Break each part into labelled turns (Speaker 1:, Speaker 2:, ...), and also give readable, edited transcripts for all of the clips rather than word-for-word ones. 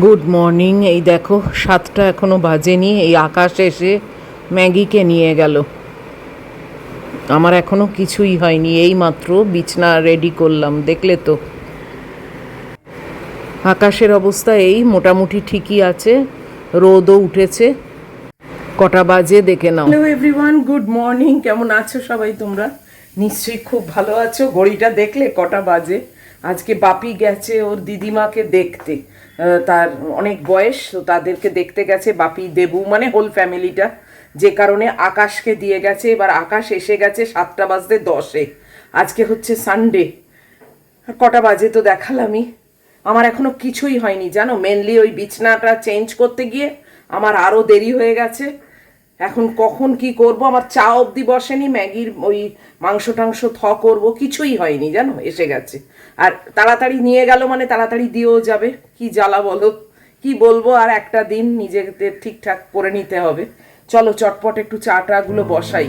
Speaker 1: Good morning. এই দেখো 7টা এখনো বাজেনি, এই আকাশ এসে ম্যাগিকে নিয়ে গেল। আমার এখনো কিছুই হয়নি, এই মাত্র বিছনা রেডি করলাম, দেখলে তো। আকাশের অবস্থা এই মোটামুটি ঠিকই আছে, রোদও উঠেছে। কটা বাজে দেখে নাও। Hello everyone, good morning. কেমন আছো সবাই তোমরা? নিশ্চয়ই খুব ভালো আছো। ঘড়িটা দেখলে কটা বাজে। আজকে বাপি গেছে ওর দিদিমাকে দেখতে, তার অনেক বয়স, তো তাদেরকে দেখতে গেছে বাপি, দেবু, মানে হোল ফ্যামিলিটা। যে কারণে আকাশকে দিয়ে গেছে। এবার আকাশ এসে গেছে 7:10। আজকে হচ্ছে সানডে। কটা বাজে তো দেখালামই। আমার এখনো কিছুই হয়নি জানো, মেনলি ওই বিছনাটা চেঞ্জ করতে গিয়ে আমার আরও দেরি হয়ে গেছে। এখন কখন কি করব, আমার চা অবধি বসেনি, ম্যাগির ওই মাংস টাংস করব, কিছুই হয়নি জানো, এসে গেছে। আর তাড়াতাড়ি নিয়ে গেল মানে তাড়াতাড়ি দিয়েও যাবে। কি জ্বালা বলো, কি বলবো। আর একটা দিন নিজেদের ঠিকঠাক করে নিতে হবে। চলো চটপট একটু চা টাগুলো বসাই।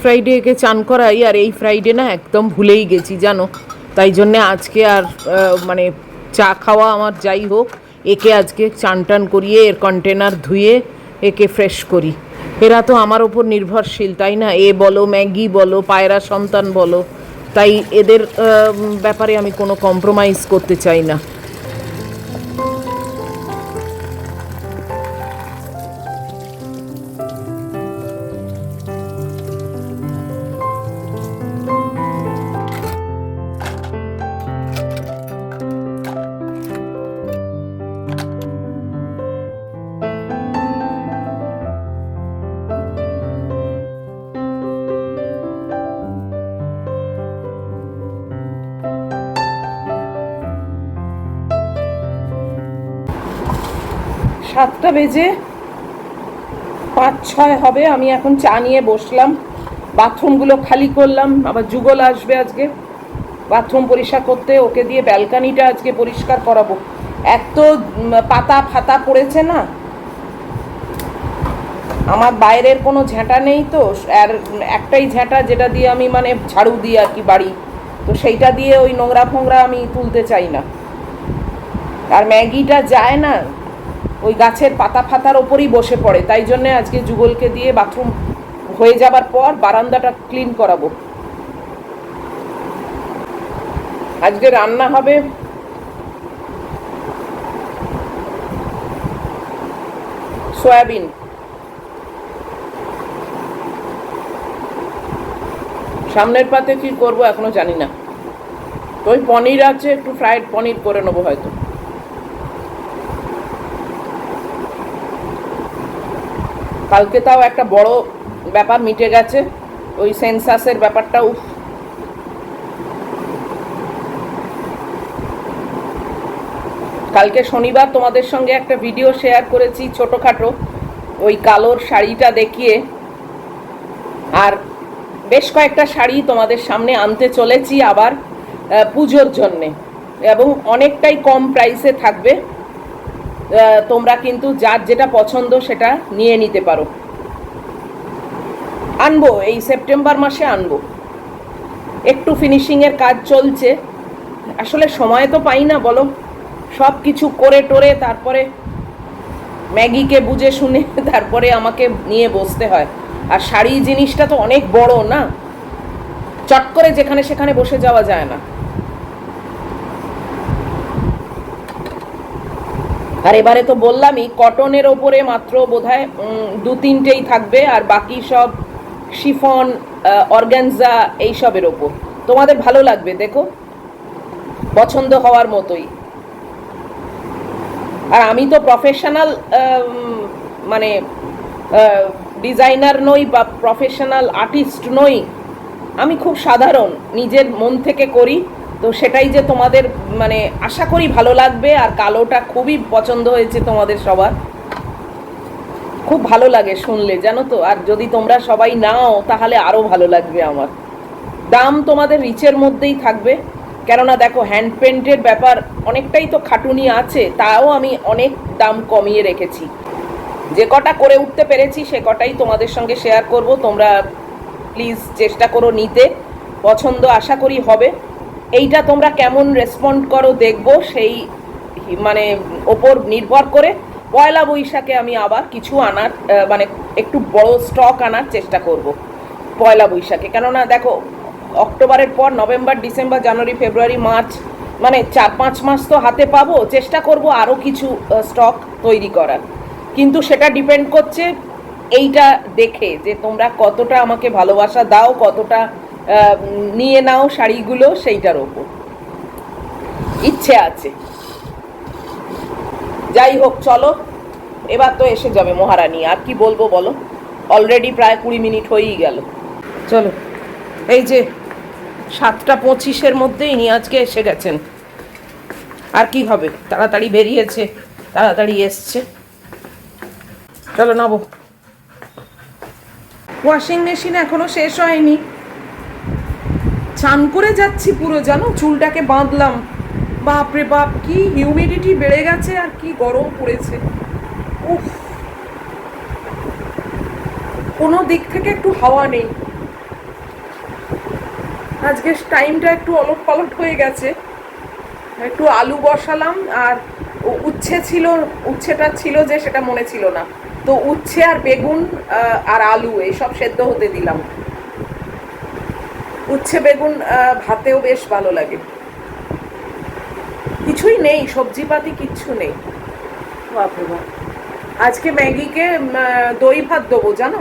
Speaker 1: ফ্রাইডে একে চান করাই, আর এই ফ্রাইডে না একদম ভুলেই গেছি জানো। তাই জন্যে আজকে আর মানে চা খাওয়া আমার যাই হোক, একে আজকে চান টান করিয়ে এর কন্টেনার ধুয়ে একে ফ্রেশ করি। এরা তো আমার ওপর নির্ভরশীল, তাই না? এ বলো, ম্যাগি বলো, পায়রা সন্তান বলো, তাই এদের ব্যাপারে আমি কোনো কম্প্রোমাইজ করতে চাই না। সাতটা বেজে 5-6 হবে, আমি এখন চা নিয়ে বসলাম। বাথরুমগুলো খালি করলাম, আবার যুগল আসবে আজকে বাথরুম পরিষ্কার করতে, ওকে দিয়ে ব্যালকানিটা আজকে পরিষ্কার করাবো। এত পাতা ফাতা পড়েছে না, আমার বাইরের কোনো ঝ্যাঁটা নেই তো, আর একটাই ঝ্যাঁটা যেটা দিয়ে আমি মানে ঝাড়ু দিই আর কি বাড়ি, তো সেইটা দিয়ে ওই নোংরা ফোংরা আমি তুলতে চাই না। আর ম্যাগিটা যায় না, ওই গাছের পাতা ফাতার ওপরই বসে পড়ে, তাই জন্যে আজকে যুগলকে দিয়ে বাথরুম হয়ে যাবার পর বারান্দাটা ক্লিন করাবো। আজকে রান্না হবে সয়াবিন। সামনের পাতে কি করব এখনো জানি না। তো ওই পনির আছে, একটু ফ্রাইড পনির করে নেবো হয়তো। কালকে তাও একটা বড় ব্যাপার মিটে গেছে, ওই সেন্সাসের ব্যাপারটা। উফ, কালকে শনিবার তোমাদের সঙ্গে একটা ভিডিও শেয়ার করেছি ছোটোখাটো, ওই কালোর শাড়িটা দেখিয়ে। আর বেশ কয়েকটা শাড়ি তোমাদের সামনে আনতে চলেছি আবার পুজোর জন্যে, এবং অনেকটাই কম প্রাইসে থাকবে। তোমরা কিন্তু যার যেটা পছন্দ সেটা নিয়ে নিতে পারো। আনবো এই সেপ্টেম্বর মাসে আনবো। একটু ফিনিশিংয়ের কাজ চলছে, আসলে সময় তো পাই না বলো, সব কিছু করে টোরে তারপরে ম্যাগিকে বুঝে শুনে তারপরে আমাকে নিয়ে বসতে হয়। আর শাড়ি জিনিসটা তো অনেক বড় না, চট করে যেখানে সেখানে বসে যাওয়া যায় না। আর এবারে তো বললামই, কটনের ওপরে মাত্র বোধহয় 2-3টেই থাকবে, আর বাকি সব শিফন, অর্গানজা এইসবের ওপর। তোমাদের ভালো লাগবে, দেখো, পছন্দ হওয়ার মতোই। আর আমি তো প্রফেশনাল মানে ডিজাইনার নই বা প্রফেশনাল আর্টিস্ট নই, আমি খুব সাধারণ, নিজের মন থেকে করি, তো সেটাই যে তোমাদের মানে আশা করি ভালো লাগবে। আর কালোটা খুবই পছন্দ হয়েছে তোমাদের সবার, খুব ভালো লাগে শুনলে জানো তো। আর যদি তোমরা সবাই নাও তাহলে আরও ভালো লাগবে আমার। দাম তোমাদের রিচের মধ্যেই থাকবে, কেননা দেখো হ্যান্ড পেন্টের ব্যাপার অনেকটাই তো খাটুনি আছে, তাও আমি অনেক দাম কমিয়ে রেখেছি। যে কটা করে উঠতে পেরেছি সে কটাই তোমাদের সঙ্গে শেয়ার করব। তোমরা প্লিজ চেষ্টা করো নিতে, পছন্দ আশা করি হবে। এইটা তোমরা কেমন রেসপন্ড করো দেখবো, সেই মানে ওপর নির্ভর করে পয়লা বৈশাখে আমি আবার কিছু আনার মানে একটু বড় স্টক আনার চেষ্টা করব পয়লা বৈশাখে। কেননা দেখো অক্টোবরের পর নভেম্বর, ডিসেম্বর, জানুয়ারি, ফেব্রুয়ারি, মার্চ, মানে 4-5 মাস তো হাতে পাবো। চেষ্টা করব আরও কিছু স্টক তৈরি করার, কিন্তু সেটা ডিপেন্ড করছে এইটা দেখে যে তোমরা কতটা আমাকে ভালোবাসা দাও, কতটা নিয়ে নাও শাড়িগুলো, সেইটার ওপর ইচ্ছে আছে। যাই হোক চলো, এবার তো এসে যাবে মহারানী, আর কি বলবো বলো, অলরেডি প্রায় 20 মিনিট হয়েই গেল। চলো, এই যে 7:25 মধ্যেই ইনি আজকে এসে গেছেন। আর কি হবে, তাড়াতাড়ি বেরিয়েছে, তাড়াতাড়ি এসছে। চলো নাবো। ওয়াশিং মেশিন এখনো শেষ হয়নি, চান করে যাচ্ছি পুরো জানো, চুলটাকে বাঁধলাম। বাপরে বাপ, কি হিউমিডিটি বেড়ে গেছে আর কি গরম পড়েছে। উফ, কোনো দিক থেকে একটু হাওয়া নেই। আজকে টাইমটা একটু ওলট পালট হয়ে গেছে। একটু আলু বসালাম, আর উচ্ছে ছিল, উচ্ছেটা ছিল যে সেটা মনে ছিল না, তো উচ্ছে আর বেগুন আর আলু এইসব সেদ্ধ হতে দিলাম। উচ্ছে বেগুন ভাতেও বেশ ভালো লাগে। কিছুই নেই, সবজিপাতি কিচ্ছু নেই। বাপরে বাপ, আজকে ম্যাগিকে দই ভাত দেবো জানো।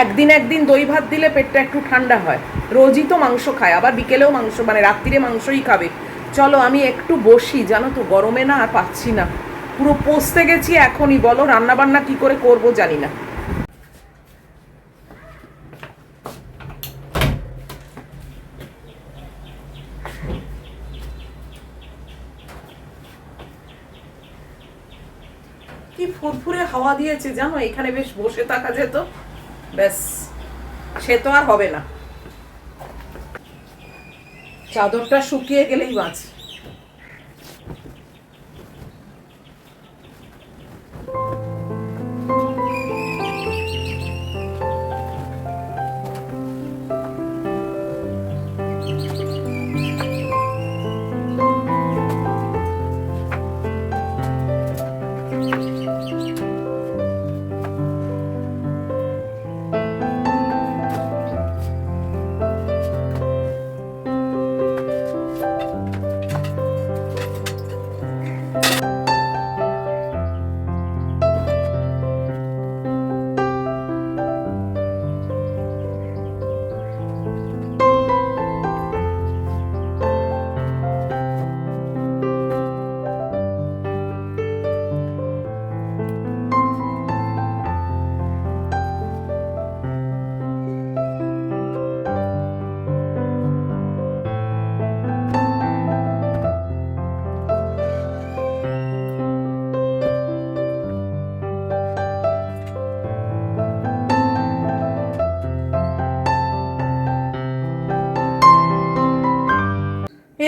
Speaker 1: একদিন একদিন দই ভাত দিলে পেটটা একটু ঠান্ডা হয়। রোজই তো মাংস খায়, আবার বিকেলেও মাংস, মানে রাত্রিরে মাংসই খাবে। চলো আমি একটু বসি, জানো তো গরমে না আর পাচ্ছি না, পুরো পচতে গেছি এখনই। বলো রান্না বান্না কি করে করব জানি না। কি ফুরফুরে হাওয়া দিয়েছে জানো, এখানে বেশ বসে থাকা যেত, ব্যাস সে তো আর হবে না। চাদরটা শুকিয়ে গেলেই বাঁচ।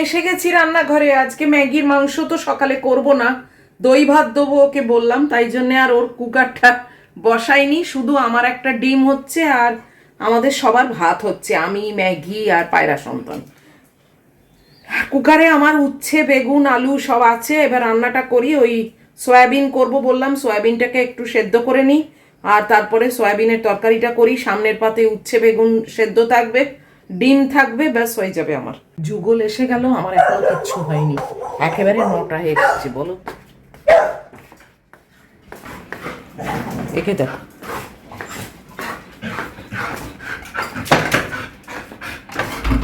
Speaker 1: এসে গেছি রান্নাঘরে। আজকে ম্যাগির মাংস তো সকালে করব না, দই ভাত দেবো ওকে বললাম, তাই জন্যে আর ওর কুকারটা বসাইনি। শুধু আমার একটা ডিম হচ্ছে আর আমাদের সবার ভাত হচ্ছে, আমি, ম্যাগি আর পায়রা সন্তান। কুকারে আমার উচ্ছে বেগুন আলু সব আছে। এবার রান্নাটা করি, ওই সয়াবিন করব বললাম, সয়াবিনটাকে একটু সেদ্ধ করে নিই, আর তারপরে সয়াবিনের তরকারিটা করি। সামনের পাতে উচ্ছে বেগুন সেদ্ধ থাকবে, ডিম থাকবে, ব্যাস হয়ে যাবে আমার। যুগল এসে গেল, আমার এখনো কিচ্ছু হয়নি, একেবারে 9টায় এসেছে। বলো একে দেখ,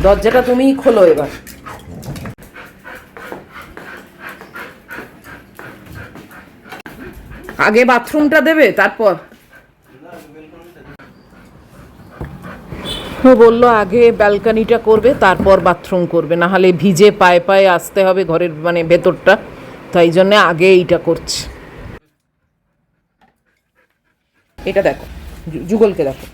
Speaker 1: দরজাটা তুমিই খোলো এবার। আগে বাথরুমটা দেবে তারপর। ও বললো আগে ব্যালকানিটা করবে, তারপর বাথরুম করবে, না হলে ভিজে পায়ে পায়ে আসতে হবে ঘরের মানে ভেতরটা, তাই জন্যে আগে এইটা করছে। এটা দেখো, যুগলকে দেখো,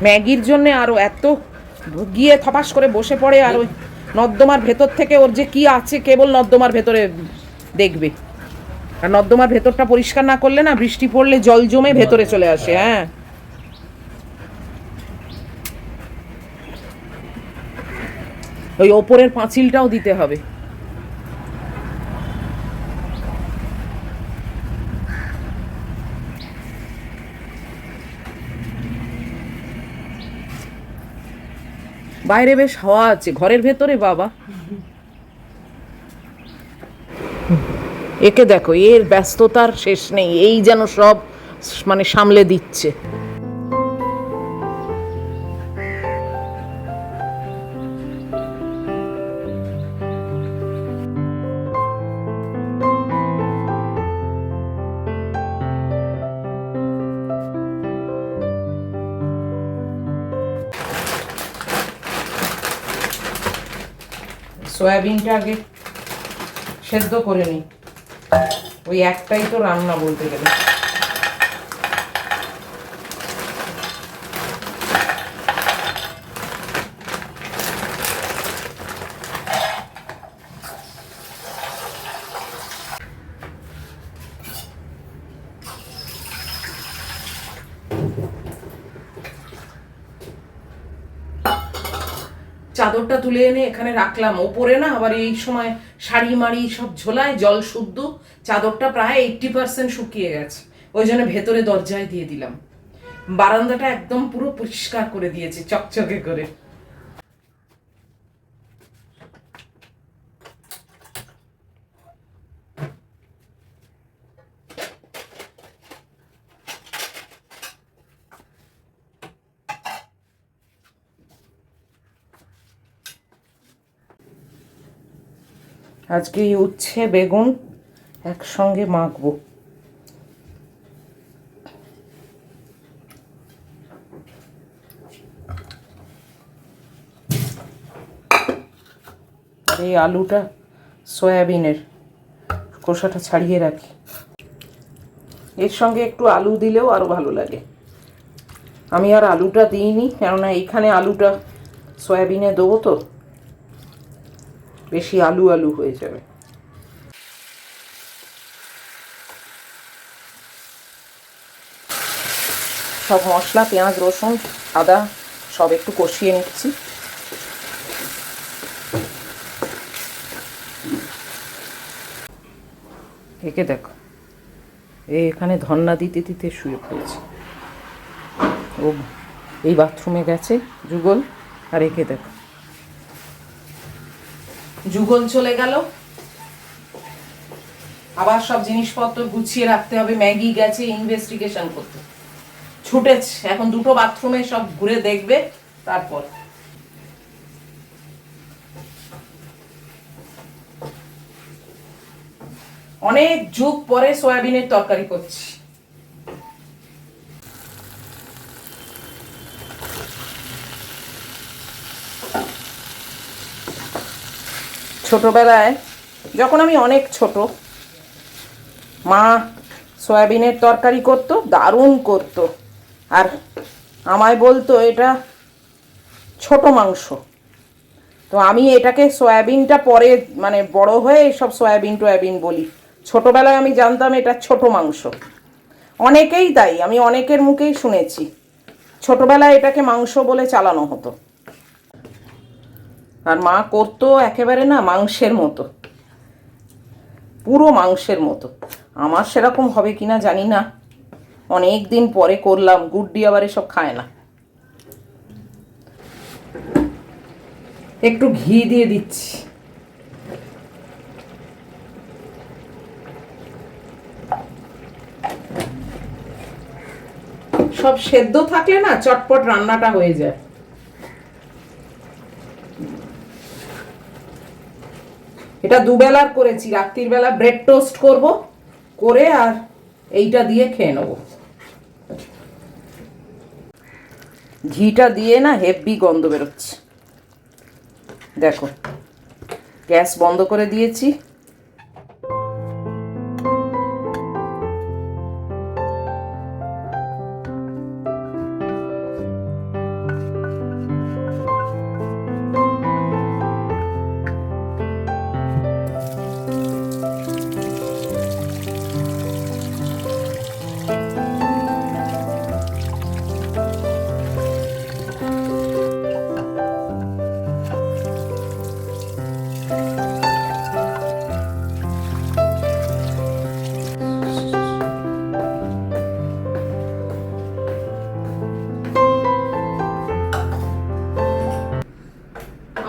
Speaker 1: ম্যাগির জন্য আরো এত গিয়ে থপাস করে বসে পড়ে, আর ওই নর্দমার ভেতর থেকে ওর যে কি আছে কেবল নর্দমার ভেতরে দেখবে। আর নর্দমার ভেতরটা পরিষ্কার না করলে না, বৃষ্টি পড়লে জল জমে ভেতরে চলে আসে। হ্যাঁ, ওই ওপরের পাঁচিলটাও দিতে হবে। বাইরে বেশ হাওয়া আছে, ঘরের ভেতরে বাবা। একে দেখো, এর ব্যস্ততার শেষ নেই, এই যেন সব মানে সামলে দিচ্ছে। সয়াবিনটা আগে সেদ্ধ করে নিই, ওই একটাই তো রান্না বলতে গেলে। চাদরটা তুলে এনে এখানে রাখলাম ওপরে, না আবার এই সময় শাড়ি মাড়ি সব ঝোলায়, জল শুদ্ধ। চাদরটা প্রায় 80% শুকিয়ে গেছে, ওই জন্য ভেতরে দরজায় দিয়ে দিলাম। বারান্দাটা একদম পুরো পরিষ্কার করে দিয়েছে চকচকে করে। আজকে উচ্ছে বেগুন একসঙ্গে মাখবো। এই আলুটা সয়াবিনের খোসাটা ছাড়িয়ে রাখি, এর সঙ্গে একটু আলু দিলেও আরো ভালো লাগে। আমি আর আলুটা দিইনি, কেননা এইখানে আলুটা সয়াবিনে দেবো তো বেশি আলু আলু হয়ে যাবে। সব মশলা পেঁয়াজ রসুন আদা সব একটু কষিয়ে নিচ্ছি। একে দেখো, এখানে ধন্না দিতে দিতে শুয়ে পড়েছে, ও এই বাথরুমে গেছে যুগল। আর একে দেখো, যুগল চলে গেল, আবার সব জিনিসপত্র গুছিয়ে রাখতে হবে। ম্যাগি গেছে ইনভেস্টিগেশন করতে, ছুটেছে, এখন দুটো বাথরুমে সব ঘুরে দেখবে। তারপর অনেক যুগ পরে সয়াবিনের তরকারি করছি। ছোটবেলায় যখন আমি অনেক ছোট, মা সয়াবিনের তরকারি করতো, দারুণ করতো, আর আমায় বলতো এটা ছোট মাংস। তো আমি এটাকে সয়াবিনটা পরে মানে বড় হয়ে সব সয়াবিন টয়াবিন বলি, ছোটবেলায় আমি জানতাম এটা ছোট মাংস। অনেকেই তাই, আমি অনেকের মুখেই শুনেছি ছোটবেলায় এটাকে মাংস বলে চালানো হতো। আর মা করতো একেবারে না মাংসের মতো, পুরো মাংসের মতো। আমার সেরকম হবে কিনা জানি না, অনেক দিন পরে করলাম। গুড্ডি আবার এসব খায় না। একটু ঘি দিয়ে দিচ্ছি। সব সেদ্ধ থাকলে না চটপট রান্নাটা হয়ে যায়। এটা দুবেলার করেছি, রাত্রির বেলা ব্রেড টোস্ট করব, করে আর এইটা দিয়ে খেয়ে নেব। ঘিটা দিয়ে না হেভি গন্ধ বেরোচ্ছে। দেখো, গ্যাস বন্ধ করে দিয়েছি।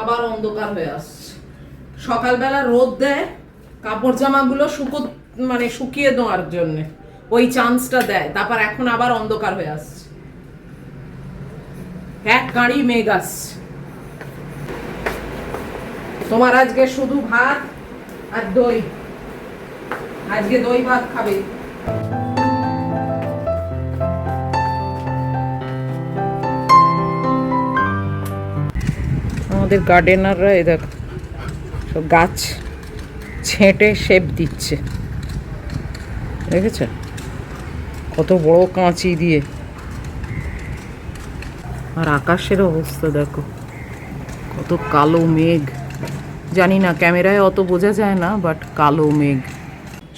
Speaker 1: আবার অন্ধকার হয়ে আসছে। সকালবেলা রোদ দেয় কাপড় জামাগুলো শুকিয়ে দেওয়ার জন্য, ওই চান্সটা দেয়, তারপর এখন আবার অন্ধকার হয়ে আসছে, এক গাড়ি মেঘ আসছে। তোমার আজকে শুধু ভাত আর দই, আজকে দই ভাত খাবে। আমাদের গার্ডেনাররা এই দেখো সব গাছ ছেঁটে শেপ দিচ্ছে, দেখেছ কত বড় কাঁচি দিয়ে। আর আকাশের অবস্থা দেখো, কত কালো মেঘ। জানি না ক্যামেরায় অত বোঝা যায় না, বাট কালো মেঘ।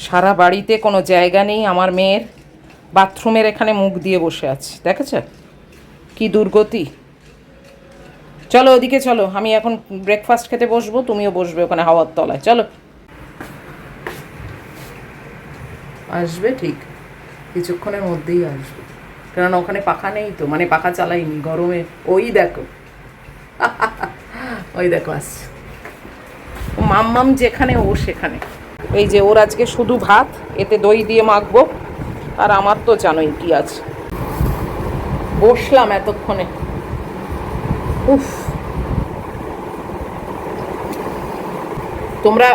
Speaker 1: সারা বাড়িতে কোনো জায়গা নেই। আমার মেয়ের বাথরুমের এখানে মুখ দিয়ে বসে আছে, দেখেছ কি দুর্গতি। চলো ওদিকে চলো, আমি এখন ব্রেকফাস্ট খেতে বসবো, তুমিও বসবে ওখানে হাওয়ার তলায়। চলো, আসবে ঠিক কিছুক্ষণের মধ্যেই আসবে, কারণ ওখানে পাখা নেই তো, মানে পাখা চালাইনি গরমে। ওই দেখো ওই দেখো আসছে মাম্মাম, যেখানে ও সেখানে। এই যে ওর আজকে শুধু ভাত, এতে দই দিয়ে মাখবো, আর আমার তো জানোই কি আছে। বসলাম এতক্ষণে, উফ। তোমরা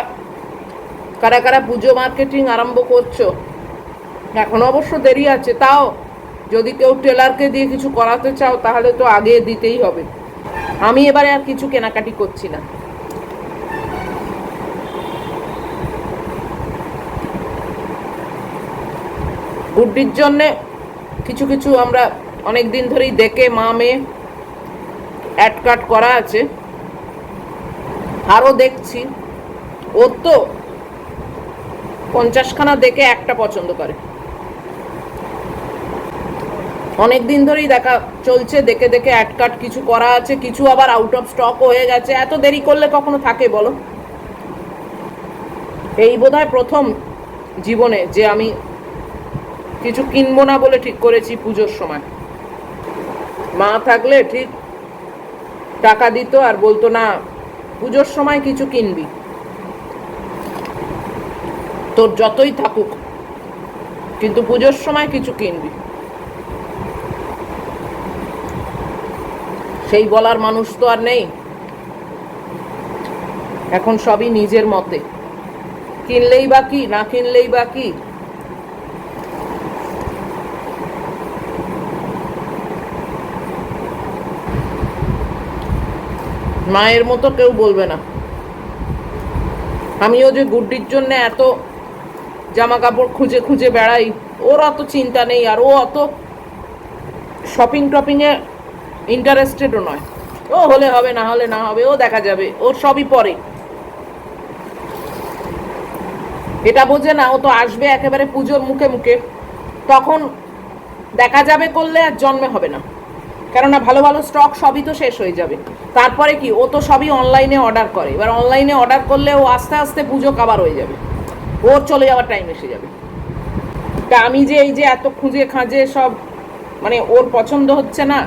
Speaker 1: কারা কারা পুজো মার্কেটিং আরম্ভ করছো? এখন অবশ্য দেরি আছে, তাও যদি কেউ টেলারকে দিয়ে কিছু করাতে চাও তাহলে তো আগে দিতেই হবে। আমি এবারে আর কিছু কেনাকাটি করছি না। গুড্ডির জন্যে কিছু কিছু আমরা অনেক দিন ধরেই দেখে মা মেয়ে অ্যাড কাট করা আছে, আরও দেখছি। ওর তো 50খানা দেখে একটা পছন্দ করে। অনেক দিন ধরেই দেখা চলছে, দেখে দেখে অ্যাড কাট কিছু করা আছে, কিছু আবার আউট অফ স্টক হয়ে গেছে। এত দেরি করলে কখনো থাকে বলো? এই বোধহয় প্রথম জীবনে যে আমি কিছু কিনবো না বলে ঠিক করেছি পুজোর সময়। মা থাকলে ঠিক টাকা দিত আর বলতো না পুজোর সময় কিছু কিনবি, তোর যতই থাকুক কিন্তু পুজোর সময় কিছু কিনবি। সেই বলার মানুষ তো আর নেই এখন, সবই নিজের মতে। কিনলেই বা কি, না কিনলেই বা কি। মায়ের মতো কেউ বলবে না। আমিও যে গুড্ডির জন্য এত জামা কাপড় খুঁজে খুঁজে বেড়াই, ওর অত চিন্তা নেই, আর ও অত শপিং টপিংয়ে ইন্টারেস্টেডও নয়। ও হলে হবে, না হলে না হবে, ও দেখা যাবে, ওর সবই পরে। এটা বোঝে না, ও তো আসবে একেবারে পুজোর মুখে মুখে, তখন দেখা যাবে করলে আর জন্মে হবে না, কেননা ভালো ভালো স্টক সবই তো শেষ হয়ে যাবে। তারপরে কি, ও তো সবই অনলাইনে অর্ডার করে। এবার অনলাইনে অর্ডার করলে ও আস্তে আস্তে পুজো কাবার হয়ে যাবে, ওর চলে যাওয়ার টাইম এসে যাবে। তা আমি যে এই যে এত খুঁজে খাঁজে সব, মানে ওর পছন্দ হচ্ছে না,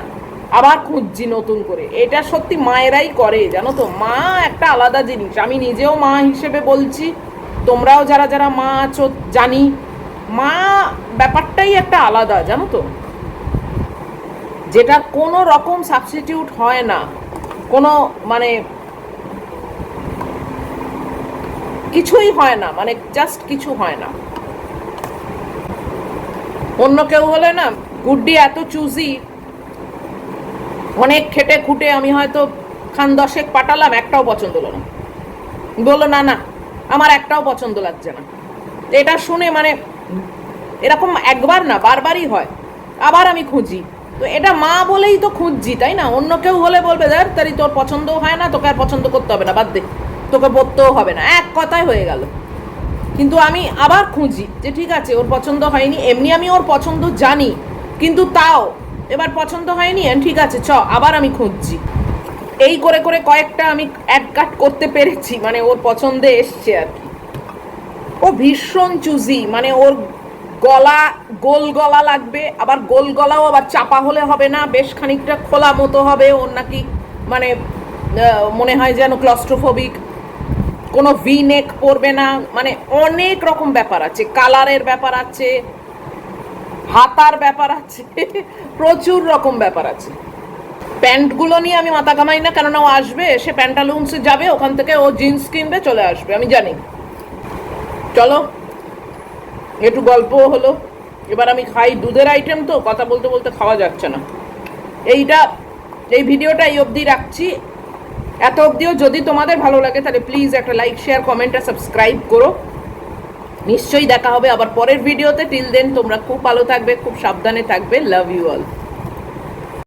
Speaker 1: আবার খুঁজছি নতুন করে। এটা সত্যি মায়েরাই করে, জানো তো। মা একটা আলাদা জিনিস, আমি নিজেও মা হিসেবে বলছি, তোমরাও যারা যারা মা আছো জানি, মা ব্যাপারটাই একটা আলাদা, জানো তো, যেটা কোনো রকম সাবস্টিটিউট হয় না, কোনো মানে কিছুই হয় না, মানে জাস্ট কিছু হয় না। অন্য কেউ হলে না, গুড্ডি এত চুজি, অনেক খেটে খুঁটে আমি হয়তো খান 10 পাঠালাম, একটাও পছন্দ হলো না। বললো না না আমার একটাও পছন্দ লাগছে না। এটা শুনে মানে এরকম একবার না বারবারই হয়। আবার আমি খুঁজি, তো এটা মা বলেই তো খুঁজছি, তাই না? অন্য কেউ হলে বলবে ধর তারি তোর পছন্দও হয় না, তোকে আর পছন্দ করতে হবে না, বাদ দে, তোকে পড়তেও হবে না, এক কথায় হয়ে গেল। কিন্তু আমি আবার খুঁজি যে ঠিক আছে ওর পছন্দ হয়নি, এমনি আমি ওর পছন্দ জানি, কিন্তু তাও এবার পছন্দ হয়নি, ঠিক আছে চ আবার আমি খুঁজছি। এই করে করে কয়েকটা আমি এক কাট করতে পেরেছি, মানে ওর পছন্দে এসছে আর কি। ও ভীষণ চুজি, মানে ওর গলা গোল গলা লাগবে, আবার গোল গলাও আবার চাপা হলে হবে না, বেশ খানিকটা খোলা মতো হবে। ওর নাকি মানে মনে হয় যেন ক্লস্ট্রোফোবিক, কোনো ভি নেক পরবে না, মানে অনেক রকম ব্যাপার আছে, কালারের ব্যাপার আছে, হাতার ব্যাপার আছে, প্রচুর রকম ব্যাপার আছে। প্যান্টগুলো নিয়ে আমি মাথা কামাই না, কেননা ও আসবে, সে প্যান্টালুন্সে যাবে, ওখান থেকে ও জিন্স কিনবে, চলে আসবে, আমি জানি। চলো একটু গল্পও হলো, এবার আমি খাই। দুধের আইটেম তো কথা বলতে বলতে খাওয়া যাচ্ছে না। এই ভিডিওটা এই অবধি রাখছি। এত অবধিও যদি তোমাদের ভালো লাগে তাহলে প্লিজ একটা লাইক, শেয়ার, কমেন্ট আর সাবস্ক্রাইব করো। নিশ্চয়ই দেখা হবে আবার পরের ভিডিওতে। টিল দেন তোমরা খুব ভালো থাকবে, খুব সাবধানে থাকবে। Love you all.